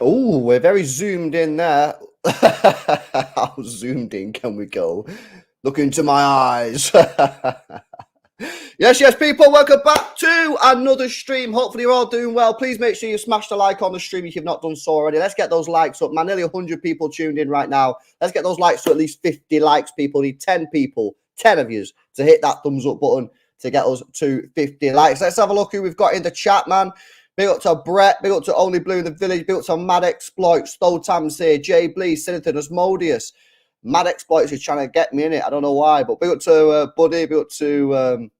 Oh, we're very zoomed in there. How zoomed in can we go? Look into my eyes. Yes, people, welcome back to another stream. Hopefully you're all doing well. Please make sure you smash the like on the stream if you've not done so already. Let's get those likes up, man. Nearly 100 people tuned in right now. Let's get those likes to at least 50 likes, people. We need 10 people, 10 of you, to hit that thumbs up button to get us to 50 likes. Let's have a look who we've got in the chat, man. Big up to Brett, big up to Only Blue in the Village, big up to Mad Exploit, Stowtams here, Jay Blees, Sinathan, Asmodeus. Mad Exploits is trying to get me in it. I don't know why, but big up to Buddy, big up to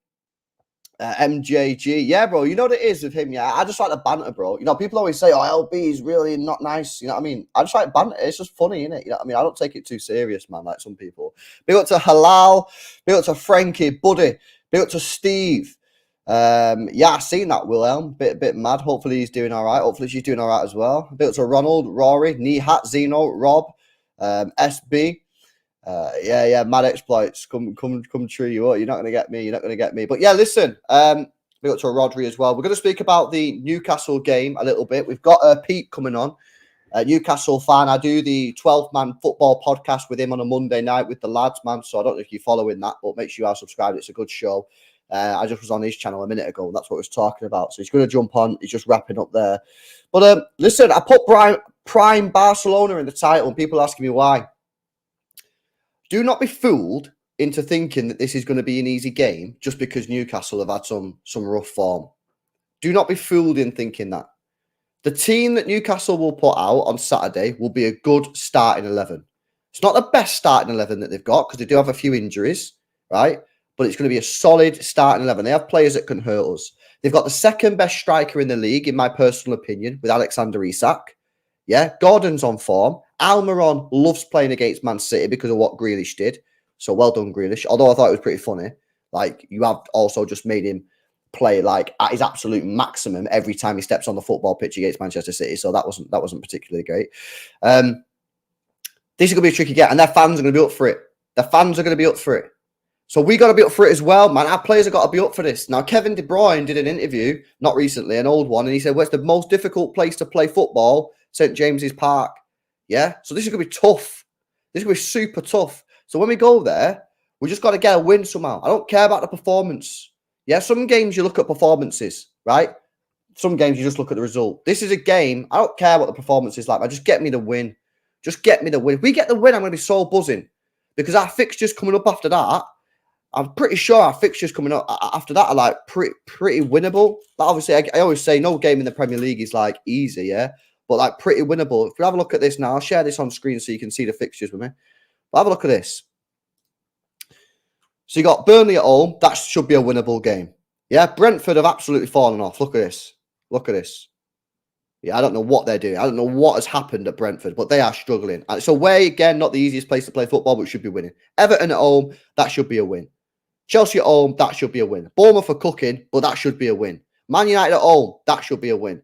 MJG. Yeah, bro, you know what it is with him, yeah? I just like the banter, bro. You know, people always say, oh, LB is really not nice. You know what I mean? I just like banter. It's just funny, innit? You know what I mean? I don't take it too serious, man, like some people. Big up to Halal, big up to Frankie, Buddy, big up to Steve. Yeah, I seen that, Wilhelm. Bit mad. Hopefully he's doing all right. Hopefully she's doing all right as well. Bit up to Ronald, Rory, Nihat, Zeno, Rob, SB. Yeah, Mad Exploits. Come true. You're not gonna get me. You're not gonna get me. But yeah, listen. Big up to Rodri as well. We're gonna speak about the Newcastle game a little bit. We've got Pete coming on. Newcastle fan. I do the 12-man football podcast with him on a Monday night with the lads, man. So I don't know if you're following that, but make sure you are subscribed. It's a good show. I just was on his channel a minute ago. That's what I was talking about. So he's going to jump on. He's just wrapping up there. But listen, I put Prime Barcelona in the title, and people are asking me why. Do not be fooled into thinking that this is going to be an easy game just because Newcastle have had some rough form. Do not be fooled in thinking that. The team that Newcastle will put out on Saturday will be a good starting 11. It's not the best starting 11 that they've got because they do have a few injuries, right? But it's going to be a solid starting 11. They have players that can hurt us. They've got the second best striker in the league, in my personal opinion, with Alexander Isak. Yeah, Gordon's on form. Almiron loves playing against Man City because of what Grealish did. So well done, Grealish. Although I thought it was pretty funny. Like, you have also just made him play like at his absolute maximum every time he steps on the football pitch against Manchester City. So that wasn't particularly great. This is going to be a tricky game, and their fans are going to be up for it. Their fans are going to be up for it. So we got to be up for it as well, man. Our players have got to be up for this. Now, Kevin De Bruyne did an interview, not recently, an old one, and he said, well, it's the most difficult place to play football, St. James's Park. Yeah? So this is going to be tough. This is going to be super tough. So when we go there, we just got to get a win somehow. I don't care about the performance. Yeah, some games you look at performances, right? Some games you just look at the result. This is a game, I don't care what the performance is like, man. Just get me the win. Just get me the win. If we get the win, I'm going to be so buzzing because our fixtures coming up after that, I'm pretty sure our fixtures coming up after that are like pretty winnable. Like obviously, I always say no game in the Premier League is like easy, yeah, but like pretty winnable. If we have a look at this now, I'll share this on screen so you can see the fixtures with me. But have a look at this. So you got Burnley at home. That should be a winnable game. Yeah, Brentford have absolutely fallen off. Look at this. Look at this. Yeah, I don't know what they're doing. I don't know what has happened at Brentford, but they are struggling. And it's away again, not the easiest place to play football, but should be winning. Everton at home, that should be a win. Chelsea at home, that should be a win. Bournemouth for cooking, but that should be a win. Man United at home, that should be a win.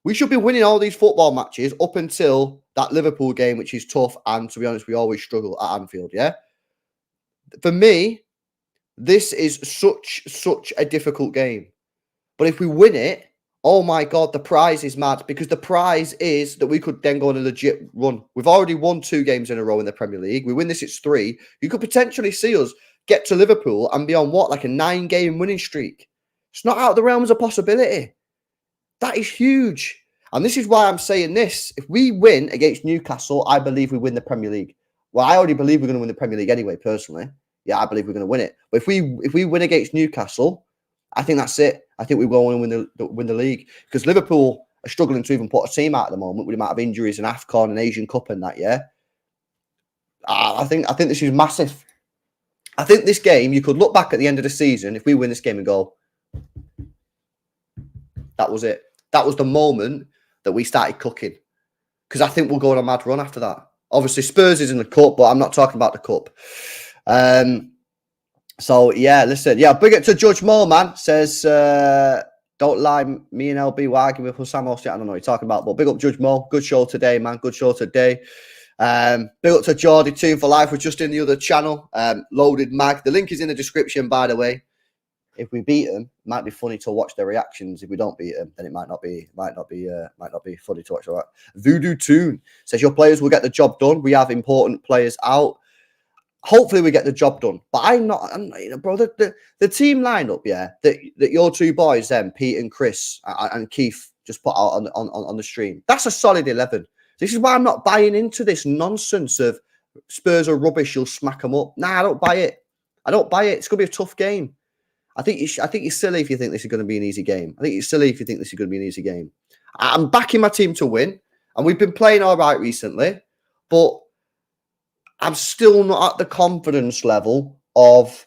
We should be winning all these football matches up until that Liverpool game, which is tough. And to be honest, we always struggle at Anfield, yeah? For me, this is such a difficult game. But if we win it, oh my God, the prize is mad. Because the prize is that we could then go on a legit run. We've already won 2 games in a row in the Premier League. We win this, it's 3. You could potentially see us get to Liverpool and be on what, like a 9-game winning streak. It's not out of the realms of possibility. That is huge. And this is why I'm saying this. If we win against Newcastle, I believe we win the Premier League. Well, I already believe we're going to win the Premier League anyway, personally. Yeah, I believe we're going to win it. But if we win against Newcastle, I think that's it. I think we will win the league. Because Liverpool are struggling to even put a team out at the moment with the amount of injuries and AFCON and Asian Cup and that, yeah? I think this is massive. I think this game, you could look back at the end of the season, if we win this game and go, that was it. That was the moment that we started cooking. Because I think we'll go on a mad run after that. Obviously, Spurs is in the cup, but I'm not talking about the cup. So, yeah, listen. Yeah, big up to Judge Mo, man. Says, don't lie, me and LB were arguing with Sam Austin. I don't know what you're talking about, but big up Judge Mo. Good show today, man. Good show today. Big up to Geordie Tune for Life. We're just in the other channel, Loaded Mag. The link is in the description, by the way. if we beat them, it might be funny to watch their reactions. If we don't beat them, then it might not be funny to watch. All right. Voodoo Toon says your players will get the job done. We have important players out. Hopefully we get the job done. But I'm bro, the team lineup, yeah, that your two boys, Pete and Chris and Keith just put out on the stream. That's a solid 11. This is why I'm not buying into this nonsense of Spurs are rubbish, you'll smack them up. Nah, I don't buy it. It's going to be a tough game. I think you're silly if you think this is going to be an easy game. I'm backing my team to win, and we've been playing all right recently, but I'm still not at the confidence level of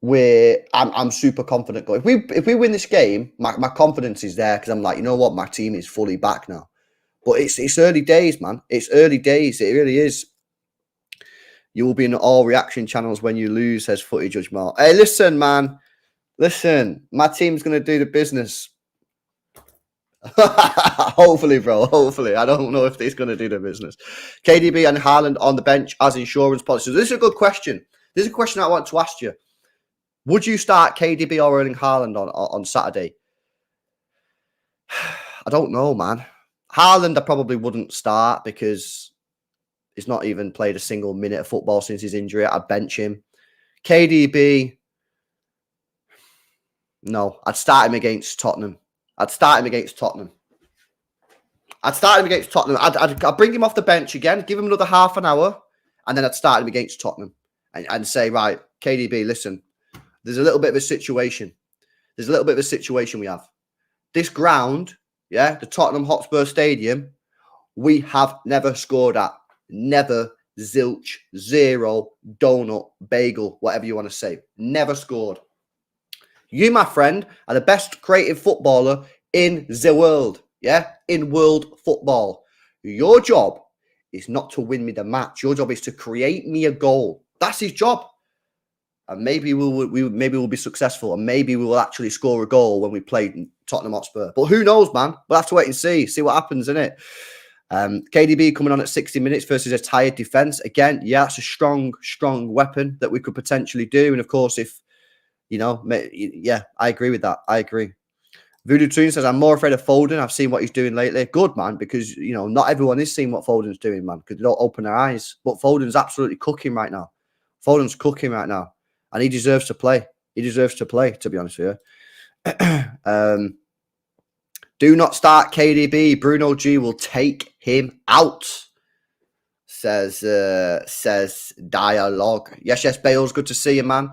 where I'm super confident going. If we win this game, my confidence is there because I'm like, you know what, my team is fully back now. But it's early days, man. It's early days. It really is. You will be in all reaction channels when you lose, says Footy Judge Mark. Hey, listen, man. Listen, my team's going to do the business. Hopefully, bro. Hopefully. I don't know if they're going to do the business. KDB and Haaland on the bench as insurance policies. This is a good question. This is a question I want to ask you. Would you start KDB or Erling Haaland on Saturday? I don't know, man. Haaland, I probably wouldn't start because he's not even played a single minute of football since his injury. I'd bench him. KDB, no. I'd start him against Tottenham. I'd bring him off the bench again, give him another half an hour, and then I'd start him against Tottenham and say, right, KDB, listen, there's a little bit of a situation. We have. This ground, yeah, the Tottenham Hotspur Stadium, we have never scored at. Never, zilch, zero, donut, bagel, whatever you want to say. Never scored. You, my friend, are the best creative footballer in the world. Yeah? In world football. Your job is not to win me the match. Your job is to create me a goal. That's his job. And maybe we'll be successful. And maybe we will actually score a goal when we play Tottenham Hotspur. But who knows, man? We'll have to wait and see what happens, innit? KDB coming on at 60 minutes versus a tired defence. Again, yeah, it's a strong weapon that we could potentially do. And of course, if, yeah, I agree with that. I agree. Voodoo Toon says, I'm more afraid of Foden. I've seen what he's doing lately. Good, man, because, not everyone is seeing what Foden's doing, man, because they don't open their eyes. But Foden's absolutely cooking right now. And he deserves to play. To be honest with you. Do not start KDB. Bruno G will take him out. Says Dialogue. Yes, Bales. Good to see you, man.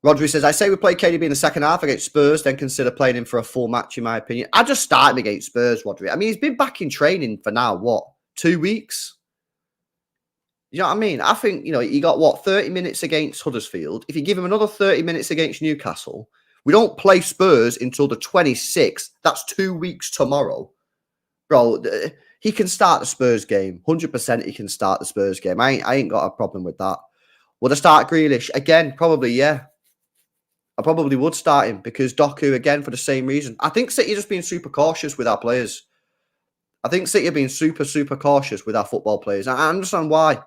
Rodri says, I say we play KDB in the second half against Spurs, then consider playing him for a full match, in my opinion. I'd just start him against Spurs, Rodri. I mean, he's been back in training for now, 2 weeks? You know what I mean? I think, he got, 30 minutes against Huddersfield. If you give him another 30 minutes against Newcastle, we don't play Spurs until the 26th. That's 2 weeks tomorrow. Bro, he can start the Spurs game. 100% he can start the Spurs game. I ain't got a problem with that. Would I start Grealish? Again, probably, yeah. I probably would start him because Doku, again, for the same reason. I think City are just being super cautious with our players. I think City are being super, super cautious with our football players. I understand why.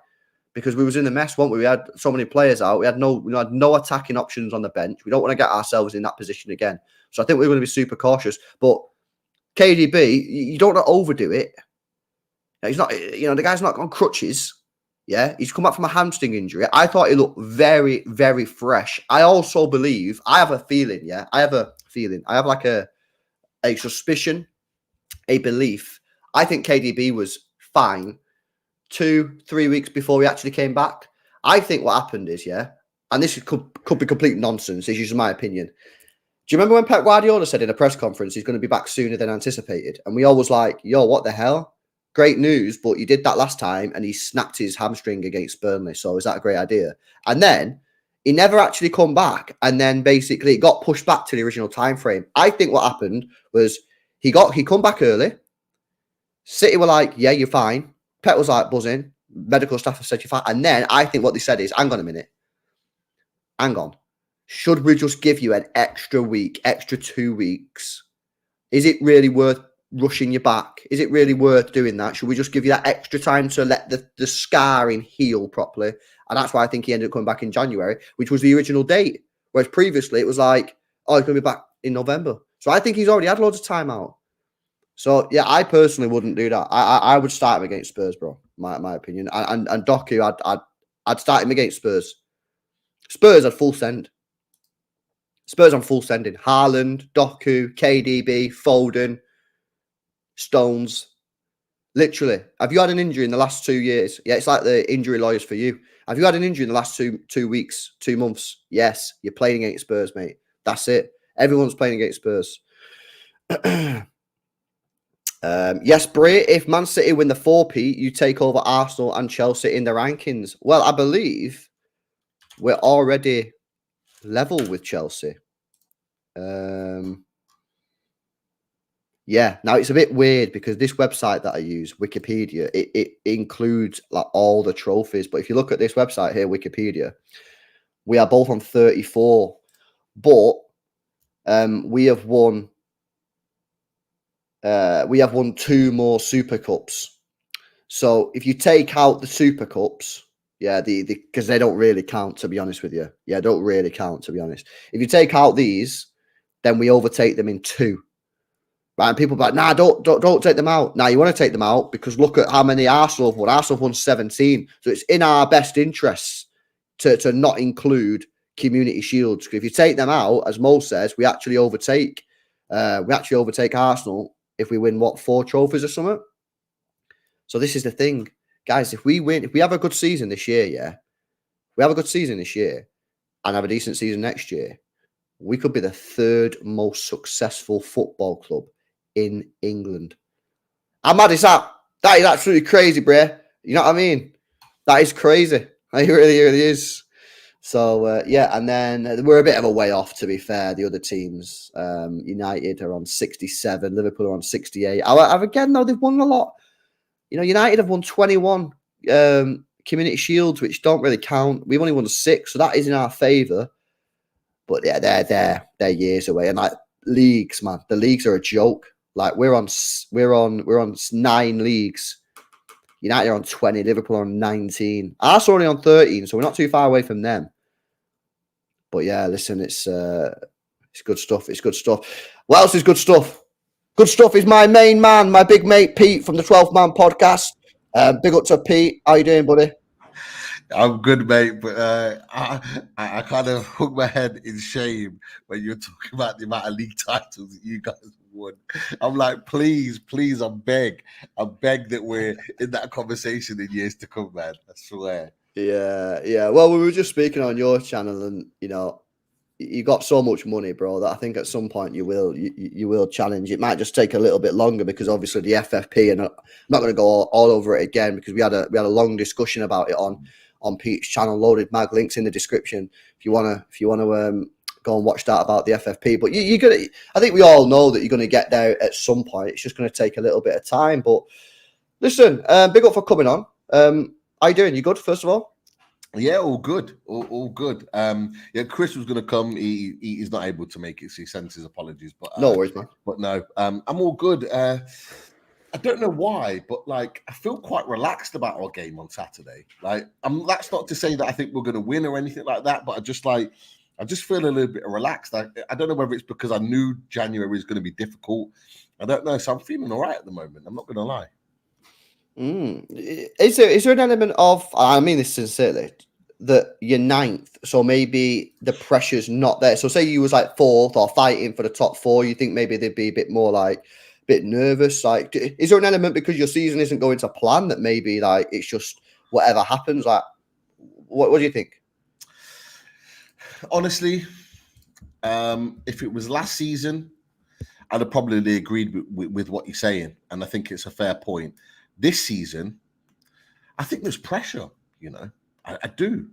Because we was in the mess, weren't we? We had so many players out. We had no attacking options on the bench. We don't want to get ourselves in that position again. So I think we're going to be super cautious. But KDB, you don't want to overdo it. He's not, the guy's not on crutches. Yeah, he's come back from a hamstring injury. I thought he looked very, very fresh. I also believe, I have a feeling, yeah. I have like a suspicion, a belief. I think KDB was fine 2-3 weeks before he actually came back. I think what happened is, yeah, and this could be complete nonsense. This is just my opinion. Do you remember when Pep Guardiola said in a press conference he's going to be back sooner than anticipated? And we all was like, yo, what the hell? Great news, but you did that last time and he snapped his hamstring against Burnley. So is that a great idea? And then he never actually come back. And then basically it got pushed back to the original time frame. I think what happened was he come back early. City were like, yeah, you're fine. Pep was like buzzing. Medical staff have said you're fine. And then I think what they said is, hang on a minute. Hang on. Should we just give you an extra week, extra 2 weeks? Is it really worth rushing you back? Is it really worth doing that? Should we just give you that extra time to let the scarring heal properly? And that's why I think he ended up coming back in January, which was the original date. Whereas previously it was like, oh, he's going to be back in November. So I think he's already had loads of time out. So yeah, I personally wouldn't do that. I would start him against Spurs, bro. My opinion. And Doku, I'd start him against Spurs. Spurs at full send. Spurs on full sending. Haaland, Doku, KDB, Foden, Stones. Literally. Have you had an injury in the last 2 years? Yeah, it's like the injury lawyers for you. Have you had an injury in the last two weeks, 2 months? Yes, you're playing against Spurs, mate. That's it. Everyone's playing against Spurs. Yes, Bray, if Man City win the 4P, you take over Arsenal and Chelsea in the rankings. Well, I believe we're already level with Chelsea. Yeah, now it's a bit weird because this website that I use, Wikipedia, it includes like all the trophies. But if you look at this website here, Wikipedia, we are both on 34, but we have won 2 more Super Cups. So if you take out the Super Cups, yeah, because they don't really count, to be honest with you. Yeah, don't really count, to be honest. If you take out these, then we overtake them in 2. Right, and people are like, nah, don't take them out. Now you want to take them out because look at how many Arsenal have won. Arsenal have won 17. So it's in our best interests to not include Community Shields. If you take them out, as Mo says, we actually overtake Arsenal if we win 4 trophies or something. So this is the thing, guys. If we have a good season this year, and have a decent season next year, we could be the 3rd most successful football club in England. How mad is that? That is absolutely crazy, bro. You know what I mean? That is crazy. It really is. So, yeah, and then we're a bit of a way off, to be fair. The other teams, United are on 67, Liverpool are on 68. Again, though, they've won a lot. You know, United have won 21 Community Shields, which don't really count. We've only won 6, so that is in our favour. But yeah, they're years away. And like leagues, man, the leagues are a joke. Like we're on 9 leagues. United are on 20, Liverpool are on 19. Arsenal only on 13, so we're not too far away from them. But yeah, listen, it's good stuff. It's good stuff. What else is good stuff? Good stuff is my main man, my big mate Pete from the 12th Man podcast. Big up to Pete. How you doing, buddy? I'm good, mate, but I kind of hooked my head in shame when you're talking about the amount of league titles that you guys won. I'm like, please, I beg that we're in that conversation in years to come, man. I swear. Yeah. Well, we were just speaking on your channel, and you know, you got so much money, bro, that I think at some point you will challenge. It might just take a little bit longer because obviously the FFP, and I'm not going to go all over it again because we had a long discussion about it on Pete's channel. Loaded mag, links in the description if you wanna go and watch that about the FFP. But you're gonna, I think we all know that you're gonna get there at some point. It's just gonna take a little bit of time. But listen, big up for coming on. How you doing? You good? First of all. Yeah, all good. All good. Yeah, Chris was going to come. He's not able to make it, so he sends his apologies. But no worries, man. But no, I'm all good. I don't know why, but like I feel quite relaxed about our game on Saturday. Like, that's not to say that I think we're going to win or anything like that, but I just feel a little bit relaxed. I don't know whether it's because I knew January is going to be difficult. I don't know, so I'm feeling all right at the moment. I'm not going to lie. Is there an element of, I mean this sincerely, that you're 9th, so maybe the pressure's not there? So say you was like 4th or fighting for the top 4, you think maybe they'd be a bit more like a bit nervous? Like, is there an element because your season isn't going to plan that maybe like it's just whatever happens? Like, what do you think? Honestly, if it was last season, I'd have probably agreed with what you're saying, and I think it's a fair point. This season, I think there's pressure. You know, I do.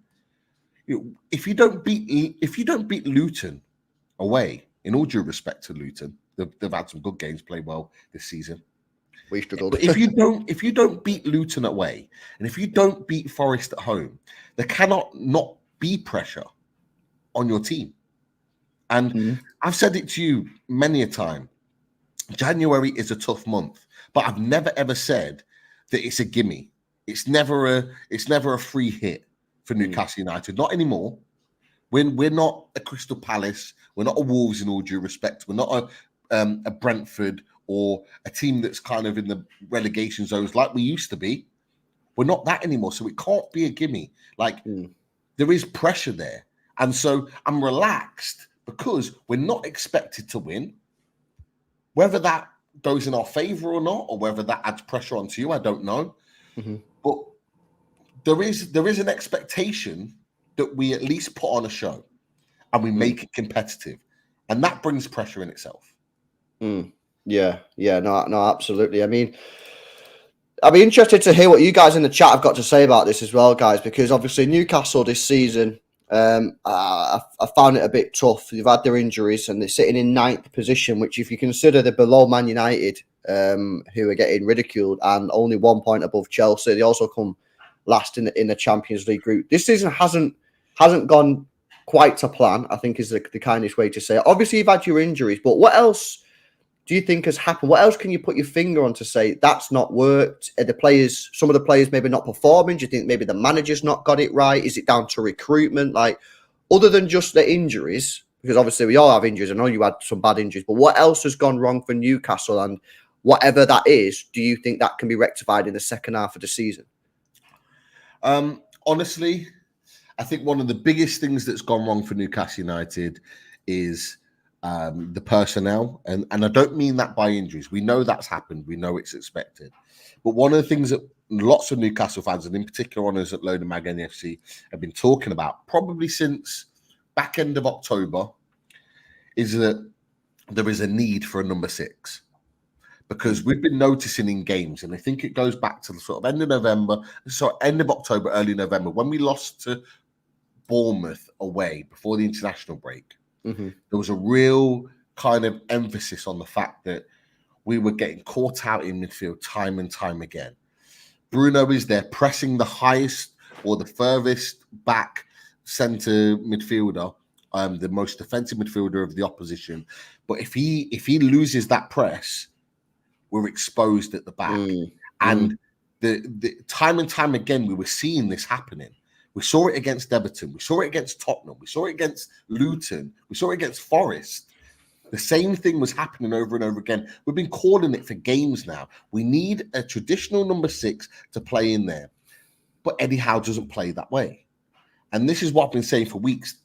If you don't beat Luton away, in all due respect to Luton, they've had some good games, played well this season. We struggled. But if you don't beat Luton away, and if you don't beat Forest at home, there cannot not be pressure on your team. And I've said it to you many a time. January is a tough month, but I've never ever said that it's a gimme. It's never a free hit for Newcastle United. Not anymore. We're not a Crystal Palace. We're not a Wolves in all due respect. We're not a Brentford or a team that's kind of in the relegation zones like we used to be. We're not that anymore. So it can't be a gimme. Like, there is pressure there. And so I'm relaxed because we're not expected to win. Whether that goes in our favor or not, or whether that adds pressure onto you, I don't know. But there is an expectation that we at least put on a show and we make it competitive. And that brings pressure in itself. Yeah, no, absolutely. I mean, I'd be interested to hear what you guys in the chat have got to say about this as well, guys, because obviously Newcastle this season, I found it a bit tough. They've had their injuries and they're sitting in 9th position, which if you consider they're below Man United, who are getting ridiculed, and only 1 point above Chelsea. They also come last in the Champions League group. This season hasn't gone quite to plan, I think is the kindest way to say it. Obviously, you've had your injuries, but what else do you think has happened? What else can you put your finger on to say that's not worked? Are some of the players maybe not performing? Do you think maybe the manager's not got it right? Is it down to recruitment? Like, other than just the injuries, because obviously we all have injuries. I know you had some bad injuries, but what else has gone wrong for Newcastle? And whatever that is, do you think that can be rectified in the second half of the season? Honestly, I think one of the biggest things that's gone wrong for Newcastle United is the personnel. And I don't mean that by injuries. We know that's happened. We know it's expected. But one of the things that lots of Newcastle fans, and in particular on us at Load and Mag NFC, have been talking about probably since back end of October is that there is a need for a number 6. Because we've been noticing in games, and I think it goes back to the sort of end of October, early November, when we lost to Bournemouth away before the international break. There was a real kind of emphasis on the fact that we were getting caught out in midfield time and time again. Bruno is there pressing the highest or the furthest back centre midfielder, the most defensive midfielder of the opposition. But if he loses that press, we're exposed at the back. And the time and time again, we were seeing this happening. We saw it against Everton. We saw it against Tottenham. We saw it against Luton. We saw it against Forest. The same thing was happening over and over again. We've been calling it for games now. We need a traditional number 6 to play in there. But Eddie Howe doesn't play that way. And this is what I've been saying for weeks.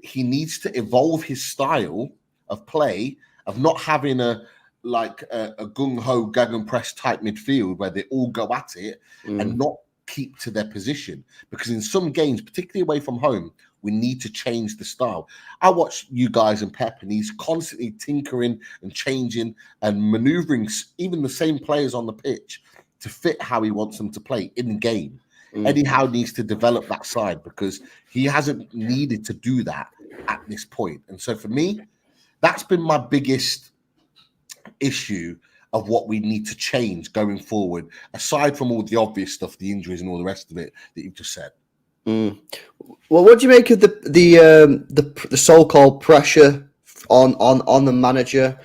He needs to evolve his style of play, of not having a gung-ho, gag-and-press type midfield where they all go at it and not keep to their position. Because in some games, particularly away from home, we need to change the style. I watch you guys and Pep, and he's constantly tinkering and changing and manoeuvring even the same players on the pitch to fit how he wants them to play in the game. Eddie Howe needs to develop that side because he hasn't needed to do that at this point. And so for me, that's been my biggest issue of what we need to change going forward, aside from all the obvious stuff, the injuries and all the rest of it that you've just said. Well, what do you make of the so-called pressure on the manager?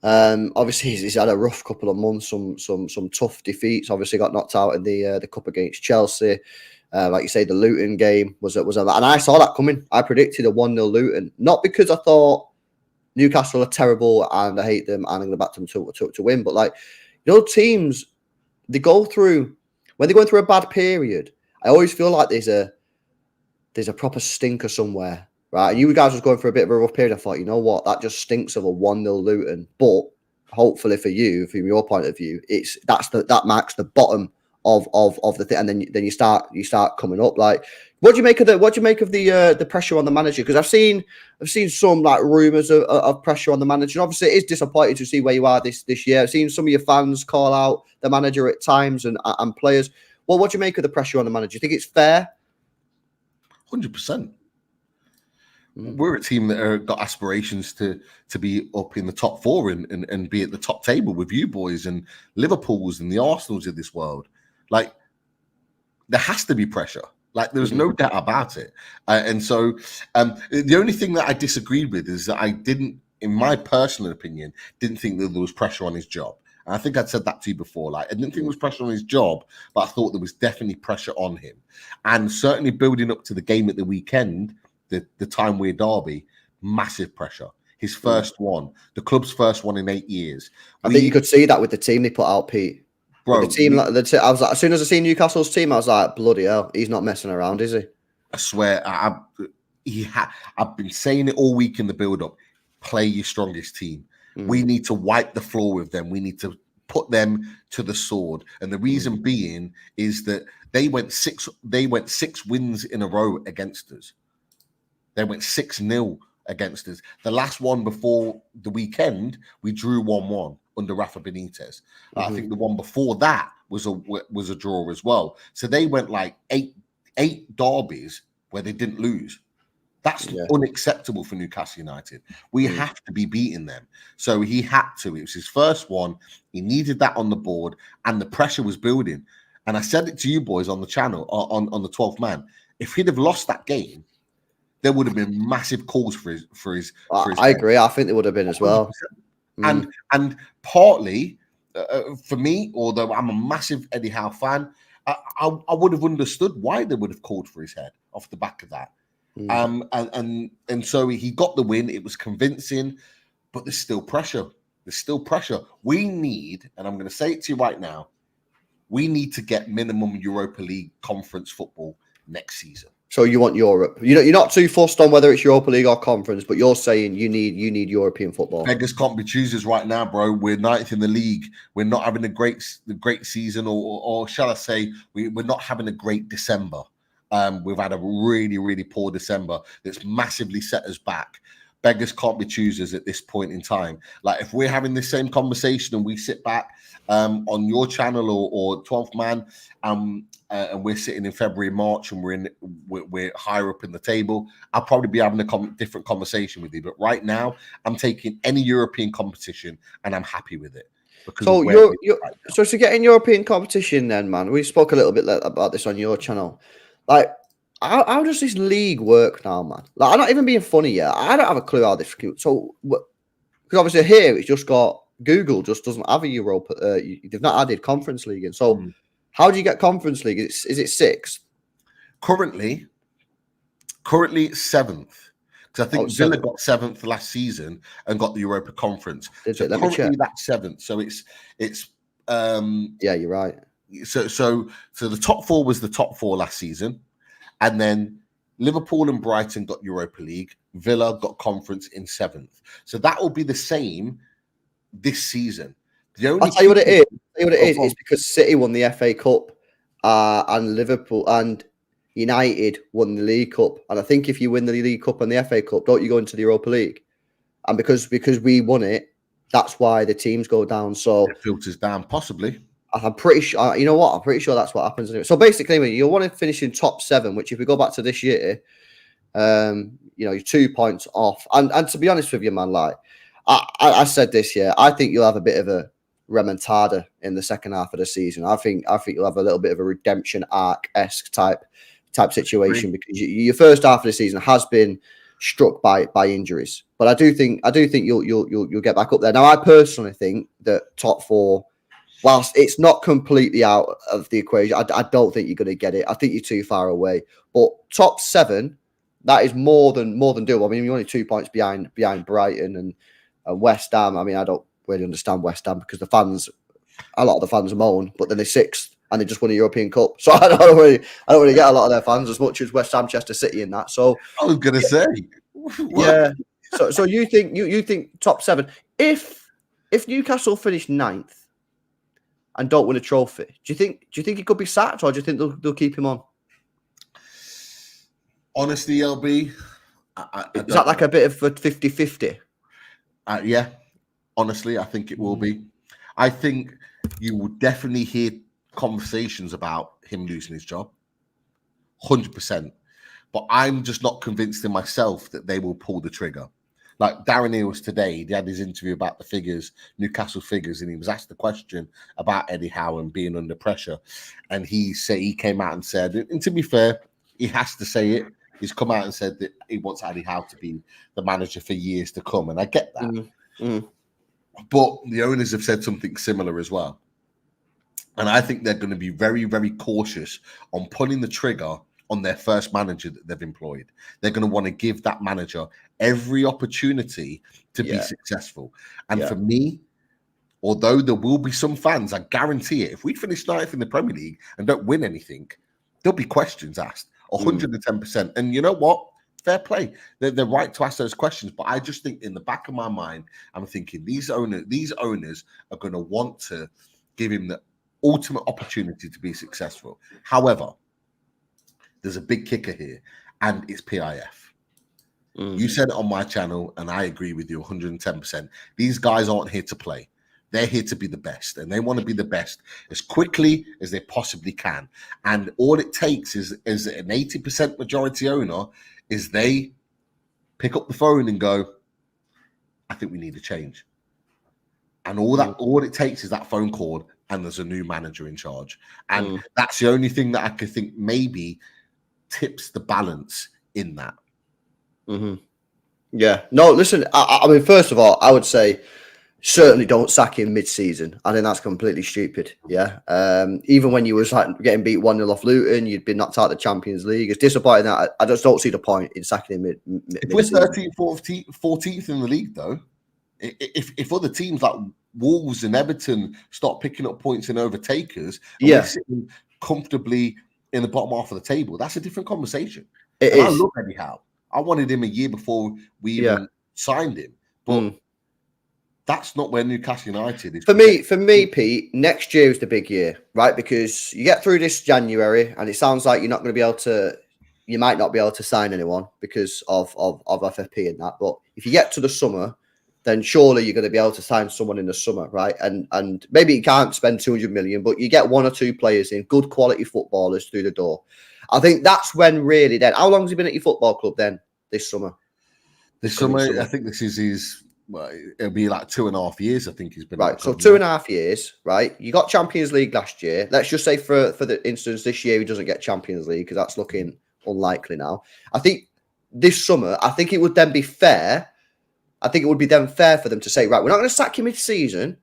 Obviously, he's had a rough couple of months, some tough defeats. Obviously, got knocked out in the cup against Chelsea. Like you say, the Luton game was and I saw that coming. I predicted a 1-0 Luton, not because I thought Newcastle are terrible and I hate them and I'm going to back them to win. But teams, when they're going through a bad period, I always feel like there's a proper stinker somewhere, right? And you guys was going for a bit of a rough period. I thought, you know what, that just stinks of a 1-0 Luton. But hopefully for you, from your point of view, that marks the bottom of the thing, and then you start coming up. Like, what do you make of the pressure on the manager? Because I've seen some rumours of pressure on the manager. And obviously, it is disappointing to see where you are this year. I've seen some of your fans call out the manager at times and players. Well, what do you make of the pressure on the manager? Do you think it's fair? 100%. We're a team that have got aspirations to be up in the top 4 and be at the top table with you boys and Liverpool's and the Arsenals of this world. Like, there has to be pressure. Like, there's no doubt about it. And so the only thing that I disagreed with is that I didn't, in my personal opinion, didn't think that there was pressure on his job. And I think I'd said that to you before. Like, I didn't think there was pressure on his job, but I thought there was definitely pressure on him. And certainly building up to the game at the weekend, the Time Weir derby, massive pressure. His first one, the club's first one in 8 years. I think you could see that with the team they put out, Pete. Bro, with the team, I was like, as soon as I seen Newcastle's team, I was like, bloody hell, he's not messing around, is he? I swear, I've been saying it all week in the build-up. Play your strongest team. We need to wipe the floor with them. We need to put them to the sword. And the reason being is that they went six wins in a row against us. They went 6-0 against us. The last one before the weekend, we drew 1-1 under Rafa Benitez. I think the one before that was a draw as well. So they went like eight derbies where they didn't lose. That's unacceptable for Newcastle United. We have to be beating them. So he had to. It was his first one. He needed that on the board, and the pressure was building. And I said it to you boys on the channel, on the 12th man. If he'd have lost that game, there would have been massive calls for his. I agree. I think there would have been as well. And partly for me, although I'm a massive Eddie Howe fan, I would have understood why they would have called for his head off the back of that. And so he got the win. It was convincing, but there's still pressure. There's still pressure. We need, and I'm going to say it to you right now, we need to get minimum Europa League conference football next season. So you want Europe? You're not too fussed on whether it's Europa League or conference, but you're saying you need European football. Beggars can't be choosers right now, bro. We're 9th in the league. We're not having a great season, or shall I say, we're not having a great December. We've had a really, really poor December that's massively set us back. Beggars can't be choosers at this point in time. Like, if we're having this same conversation and we sit back on your channel or 12th man, and we're sitting in February, March, and we're higher up in the table, I'll probably be having a different conversation with you. But right now, I'm taking any European competition and I'm happy with it. So so to get in European competition, then, man, we spoke a little bit about this on your channel. Like, how does this league work now, man? Like, I'm not even being funny yet. I don't have a clue how this. So, because obviously here it's just got Google just doesn't have a Europa. They've not added Conference League in. So, how do you get Conference League? Is it 6th? Currently it's 7th. Because I think Villa got 7th last season and got the Europa Conference. So currently that's 7th. So it's yeah, you're right. So the top 4 was the top 4 last season, and then Liverpool and Brighton got Europa League. Villa got Conference in 7th. So that will be the same this season. I'll tell you what it is. It's because City won the FA Cup, and Liverpool and United won the League Cup. And I think if you win the League Cup and the FA Cup, don't you go into the Europa League? And because we won it, that's why the teams go down. So it filters down, possibly. I'm pretty sure. You know what? I'm pretty sure that's what happens anyway. So basically, when you want to finish in top 7, which if we go back to this year, you're 2 points off. And to be honest with you, man, like I said this year, I think you'll have a bit of a remontada in the second half of the season. I think you'll have a little bit of a redemption arc-esque type situation, because your first half of the season has been struck by injuries. But I do think you'll get back up there. Now, I personally think that top 4, whilst it's not completely out of the equation, I don't think you're going to get it. I think you're too far away. But top 7, that is more than doable. I mean, you're only 2 points behind Brighton and West Ham. I mean, I don't really understand West Ham because a lot of the fans moan, but then they're 6th and they just won a European Cup. So I don't really get a lot of their fans as much as West Ham, Manchester City in that. So I was going to say, yeah. So you think top 7? If Newcastle finish 9th and don't win a trophy, do you think he could be sacked, or do you think they'll keep him on? Honestly, LB, is that like a bit of a 50-50? Yeah, honestly, I think it will be. I think you will definitely hear conversations about him losing his job, 100%. But I'm just not convinced in myself that they will pull the trigger. Like Darren Eales today, he had his interview about the figures, Newcastle figures, and he was asked the question about Eddie Howe and being under pressure. And he came out and said, and to be fair, he has to say it, he's come out and said that he wants Eddie Howe to be the manager for years to come. And I get that. But the owners have said something similar as well. And I think they're going to be very, very cautious on pulling the trigger on their first manager that they've employed. They're going to want to give that manager every opportunity to be successful. And for me, although there will be some fans, I guarantee it, if we finish 9th in the Premier League and don't win anything, there'll be questions asked, 110%. And you know what? Fair play. They're right to ask those questions. But I just think in the back of my mind, I'm thinking these owners are going to want to give him the ultimate opportunity to be successful. However, there's a big kicker here, and it's PIF. You said it on my channel, and I agree with you 110%. These guys aren't here to play. They're here to be the best, and they want to be the best as quickly as they possibly can. And all it takes is an 80% majority owner is they pick up the phone and go, I think we need a change. And all it takes is that phone call, and there's a new manager in charge. And that's the only thing that I could think maybe tips the balance in that. Yeah. No, listen, I mean, first of all, I would say certainly don't sack him mid-season. I think that's completely stupid. Yeah. Even when you was like getting beat 1-0 off Luton, you'd been knocked out of the Champions League. It's disappointing that I just don't see the point in sacking him mid-season. If we're 13th, 14th in the league, though, if other teams like Wolves and Everton start picking up points and overtake us, and we're sitting comfortably in the bottom half of the table, that's a different conversation. I love Eddie Howe. I wanted him a year before we even signed him, but that's not where Newcastle United is. For me, Pete, next year is the big year, right? Because you get through this January, and it sounds like you're not going to be able to. You might not be able to sign anyone because of FFP and that. But if you get to the summer, then surely you're going to be able to sign someone in the summer, right? And maybe you can't spend 200 million, but you get 1 or 2 players in, good quality footballers through the door. I think that's when really then. How long has he been at your football club then this summer? This summer, I think this is his. Well, it'll be like 2.5 years. I think he's been right. So 2.5 years, right? You got Champions League last year. Let's just say for the instance this year he doesn't get Champions League because that's looking unlikely now. I think this summer, I think it would then be fair. I think it would be then fair for them to say, right, we're not going to sack you mid-season,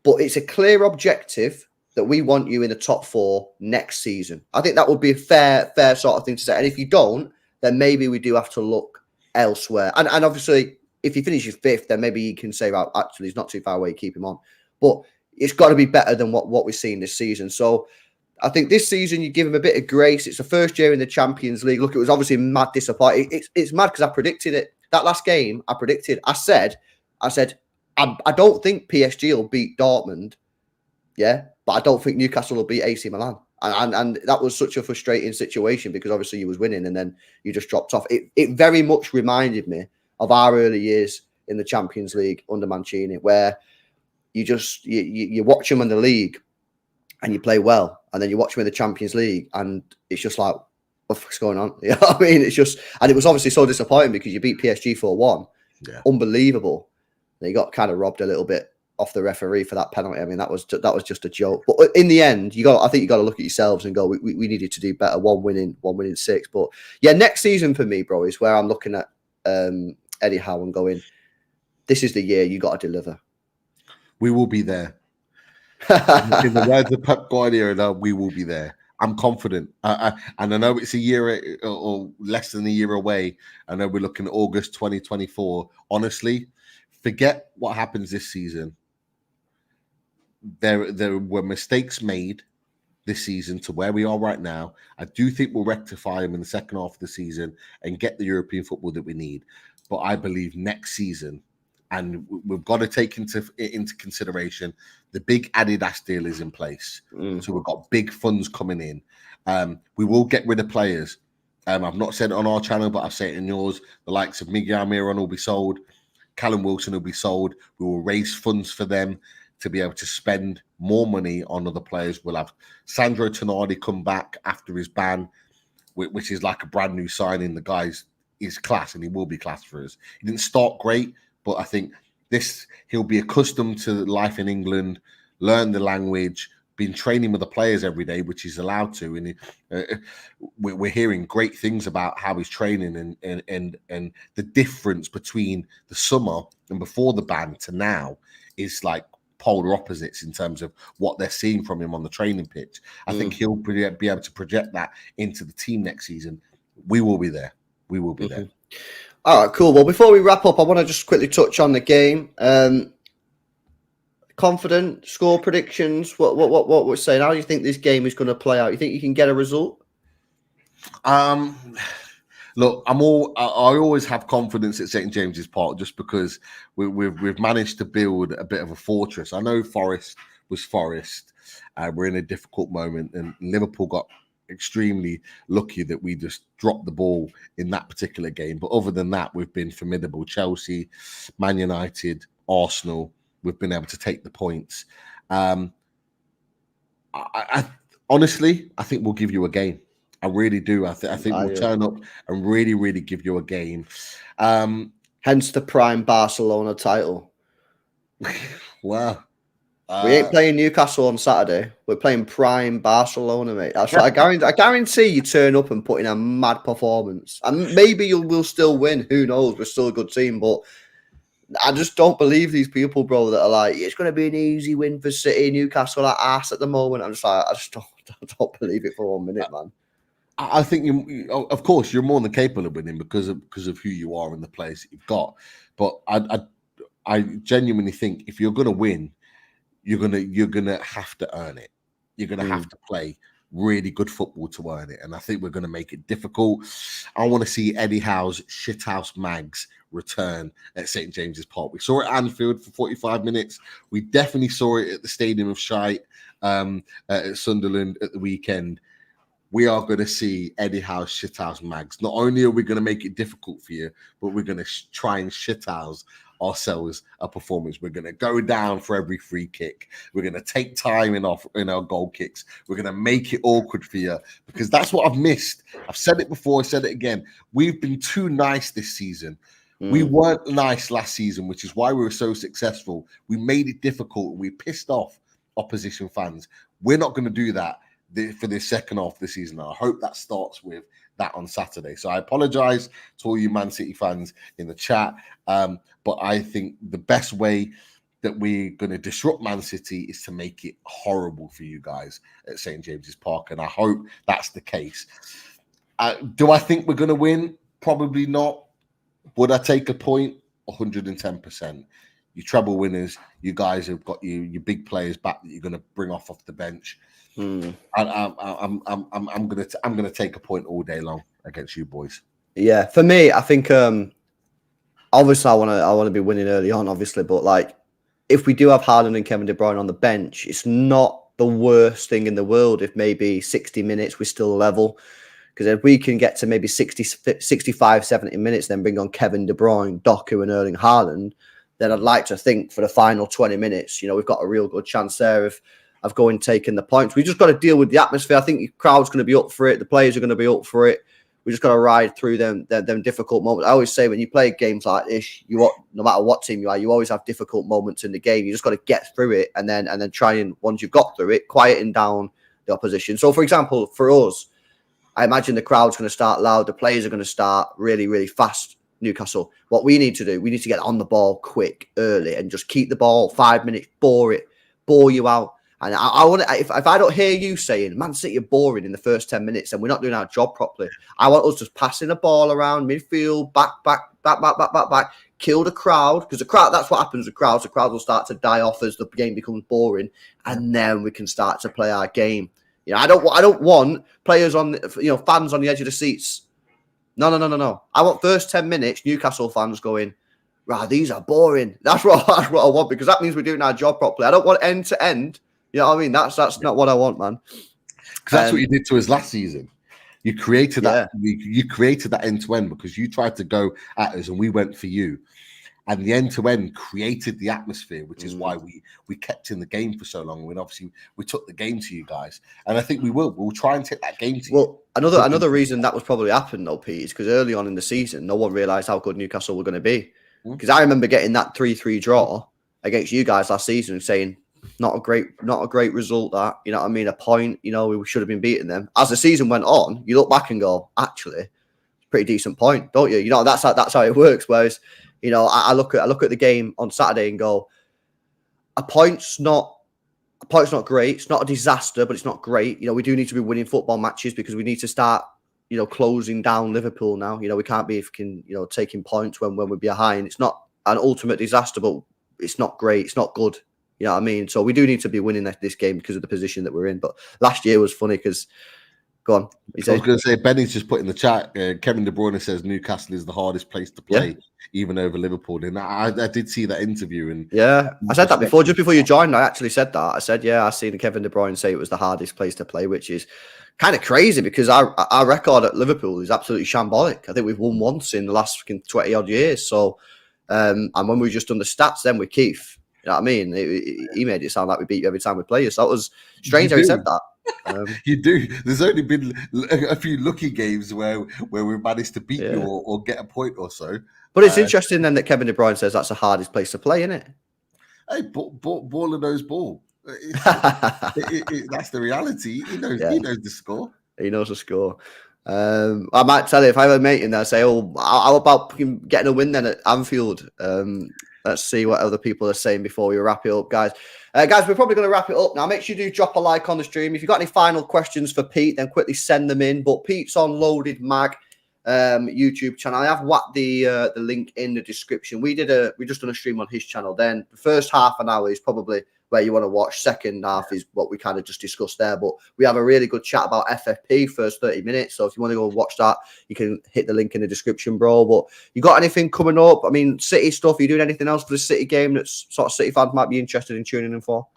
but it's a clear objective that we want you in the top 4 next season. I think that would be a fair sort of thing to say. And if you don't, then maybe we do have to look elsewhere. And obviously, if he finishes 5th, then maybe you can say, well, actually, he's not too far away, keep him on. But it's got to be better than what we've seen this season. So I think this season, you give him a bit of grace. It's the first year in the Champions League. Look, it was obviously mad disappointing. It's mad because I predicted it. That last game, I predicted. I said, I don't think PSG will beat Dortmund, but I don't think Newcastle will beat AC Milan. And that was such a frustrating situation because obviously you was winning and then you just dropped off. It very much reminded me of our early years in the Champions League under Mancini, where you watch them in the league and you play well, and then you watch them in the Champions League and it's just like, what's going on? You know what I mean? It's just, and it was obviously so disappointing because you beat PSG 4-1. Unbelievable. And you got kind of robbed a little bit off the referee for that penalty. I mean, that was just a joke. But in the end, I think you got to look at yourselves and go, we needed to do better. One winning 6. But yeah, next season for me, bro, is where I'm looking at Eddie Howe and going, this is the year you got to deliver. We will be there. In the words of Pep Guardiola, we will be there. I'm confident. And I know it's a year or less than a year away. I know we're looking at August 2024. Honestly, forget what happens this season. There were mistakes made this season to where we are right now. I do think we'll rectify them in the second half of the season and get the European football that we need. But I believe next season, and we've got to take into consideration the big Adidas deal is in place. So we've got big funds coming in. We will get rid of players. I've not said it on our channel, but I've said it in yours. The likes of Miguel Almiron will be sold. Callum Wilson will be sold. We will raise funds for them to be able to spend more money on other players. We'll have Sandro Tonali come back after his ban, which is like a brand new signing. The guy's class, and he will be class for us. He didn't start great, but I think he'll be accustomed to life in England, learn the language, been training with the players every day, which he's allowed to. And we're hearing great things about how he's training and the difference between the summer and before the ban to now is like polar opposites in terms of what they're seeing from him on the training pitch. I think he'll be able to project that into the team next season. We will be there. We will be there. All right, cool. Well, before we wrap up, I want to just quickly touch on the game. Confident score predictions. What we're saying? How do you think this game is going to play out? You think you can get a result? Look, I always have confidence at St James's Park just because we've managed to build a bit of a fortress. I know Forest was Forest. We're in a difficult moment, and Liverpool got extremely lucky that we just dropped the ball in that particular game. But other than that, we've been formidable. Chelsea, Man United, Arsenal, we've been able to take the points. I honestly, I think we'll give you a game. I really do. I think we'll turn up and really, really give you a game. Hence the prime Barcelona title. Wow. We ain't playing Newcastle on Saturday. We're playing prime Barcelona, mate. That's right. I guarantee you turn up and put in a mad performance. And maybe we'll still win. Who knows? We're still a good team. But I just don't believe these people, bro, that are like, it's going to be an easy win for City. Newcastle are ass at the moment. I'm just like, I just don't believe it for 1 minute, man. I think of course, you're more than capable of winning because of who you are and the players that you've got. But I genuinely think if you're going to win, you're gonna have to earn it. You're gonna have to play really good football to earn it, and I think we're gonna make it difficult. I want to see Eddie Howe's shithouse mags return at St James's Park. We saw it at Anfield for 45 minutes. We definitely saw it at the Stadium of Shite at Sunderland at the weekend. We are going to see Eddie Howe's shithouse mags. Not only are we going to make it difficult for you, but we're going to try and shithouse ourselves a performance. We're going to go down for every free kick. We're going to take time in our goal kicks. We're going to make it awkward for you because that's what I've missed. I've said it before. I said it again. We've been too nice this season. We weren't nice last season, which is why we were so successful. We made it difficult. We pissed off opposition fans. We're not going to do that for the second half of the season. I hope that starts with that on Saturday. So I apologize to all you Man City fans in the chat. But I think the best way that we're going to disrupt Man City is to make it horrible for you guys at St. James's Park. And I hope that's the case. Do I think we're going to win? Probably not. Would I take a point? 110%. You treble winners, you guys have got your big players back that you're going to bring off the bench. I'm gonna take a point all day long against you boys. Yeah, for me, I think obviously I want to be winning early on, obviously, but like if we do have Haaland and Kevin De Bruyne on the bench, it's not the worst thing in the world if maybe 60 minutes we're still level. Because if we can get to maybe 60, 65, 70 minutes, then bring on Kevin De Bruyne, Doku and Erling Haaland, then I'd like to think for the final 20 minutes, we've got a real good chance there of going taking the points. We just got to deal with the atmosphere. I think the crowd's going to be up for it. The players are going to be up for it. We just got to ride through them difficult moments. I always say when you play games like this, no matter what team you are, you always have difficult moments in the game. You just got to get through it and then try and, once you've got through it, quieten down the opposition. So, for example, for us, I imagine the crowd's going to start loud. The players are going to start really, really fast. Newcastle. What we need to do, we need to get on the ball quick, early, and just keep the ball 5 minutes, bore you out. And I want to, if I don't hear you saying Man City are boring in the first 10 minutes and we're not doing our job properly, I want us just passing the ball around midfield, back, kill the crowd, because the crowd, that's what happens with crowds. The crowd will start to die off as the game becomes boring, and then we can start to play our game. I don't want players on, fans on the edge of the seats. No. I want first 10 minutes, Newcastle fans going, right, these are boring. That's what I want, because that means we're doing our job properly. I don't want end to end. You know what I mean? That's not what I want, man. Because that's what you did to us last season. You created that. You created that end to end because you tried to go at us and we went for you. And the end to end created the atmosphere, which is why we kept in the game for so long. And obviously we took the game to you guys, and I think we'll try and take that game to you. Well, another reason that was probably happened though, Pete, is because early on in the season, no one realised how good Newcastle were going to be. Because I remember getting that 3-3 draw against you guys last season and saying, not a great result, that, you know what I mean, a point, we should have been beating them. As the season went on, you look back and go, actually, pretty decent point, don't you? That's how it works. Whereas, I look at the game on Saturday and go, a point's not great. It's not a disaster, but it's not great. You know, we do need to be winning football matches because we need to start, you know, closing down Liverpool now. You know, we can't be taking points when we're behind. It's not an ultimate disaster, but it's not great. It's not good. You know what I mean? So we do need to be winning this game because of the position that we're in. But last year was funny because, go on. I was going to say, Benny's just put in the chat, Kevin De Bruyne says Newcastle is the hardest place to play, even over Liverpool. And I did see that interview. And I said that before, just before you joined. I actually said that. I said, I seen Kevin De Bruyne say it was the hardest place to play, which is kind of crazy because our record at Liverpool is absolutely shambolic. I think we've won once in the last 20 odd years. So, and when we just done the stats, then with Keith, you know what I mean? He made it sound like we beat you every time we play you. So that was strange how he said that. You do. There's only been a few lucky games where we've managed to beat you or get a point or so. But it's interesting then that Kevin De Bruyne says that's the hardest place to play, isn't it? Hey, baller knows ball. That's the reality. He knows the score. He knows the score. I might tell you, if I have a mate in there, say, how about getting a win then at Anfield? Let's see what other people are saying before we wrap it up, guys. Guys, we're probably going to wrap it up now. Make sure you do drop a like on the stream. If you've got any final questions for Pete, then quickly send them in. But Pete's on Loaded Mag YouTube channel. I have whacked the link in the description. We just done a stream on his channel. Then the first half an hour is probably where you want to watch. Second half is what we kind of just discussed there. But we have a really good chat about FFP first 30 minutes. So if you want to go and watch that, you can hit the link in the description, bro. But you got anything coming up? I mean, City stuff. Are you doing anything else for the City game that sort of City fans might be interested in tuning in for?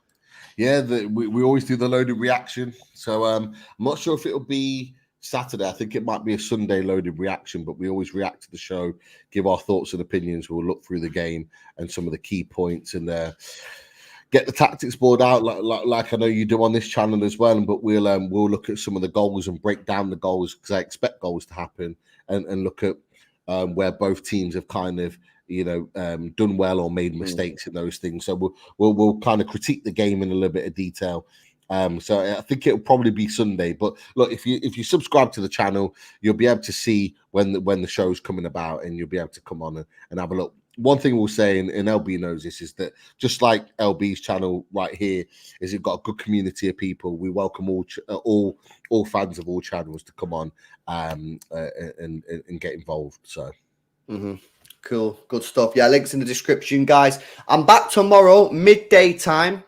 Yeah, we always do the loaded reaction. So I'm not sure if it'll be Saturday. I think it might be a Sunday loaded reaction, but we always react to the show, give our thoughts and opinions. We'll look through the game and some of the key points and get the tactics board out like I know you do on this channel as well. But we'll look at some of the goals and break down the goals because I expect goals to happen and look at where both teams have kind of done well or made mistakes in those things. So we'll kind of critique the game in a little bit of detail. So I think it'll probably be Sunday. But look, if you subscribe to the channel, you'll be able to see when the show's coming about, and you'll be able to come on and have a look. One thing we'll say, and LB knows this, is that just like LB's channel right here, is it got a good community of people. We welcome all fans of all channels to come on and get involved. So. Cool, good stuff. Yeah, links in the description, guys. I'm back tomorrow, midday time,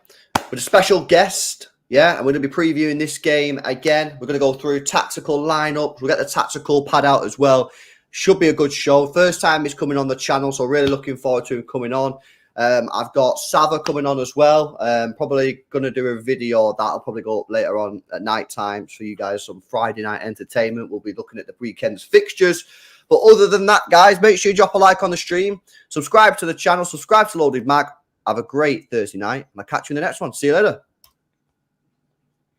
with a special guest. Yeah, and we're going to be previewing this game again. We're going to go through tactical lineup. We'll get the tactical pad out as well. Should be a good show. First time he's coming on the channel, so really looking forward to him coming on. I've got Sava coming on as well. Probably going to do a video that'll probably go up later on at night time for you guys. Some Friday night entertainment. We'll be looking at the weekend's fixtures. But other than that, guys, make sure you drop a like on the stream. Subscribe to the channel. Subscribe to Loaded Mag. Have a great Thursday night. And I'll catch you in the next one. See you later.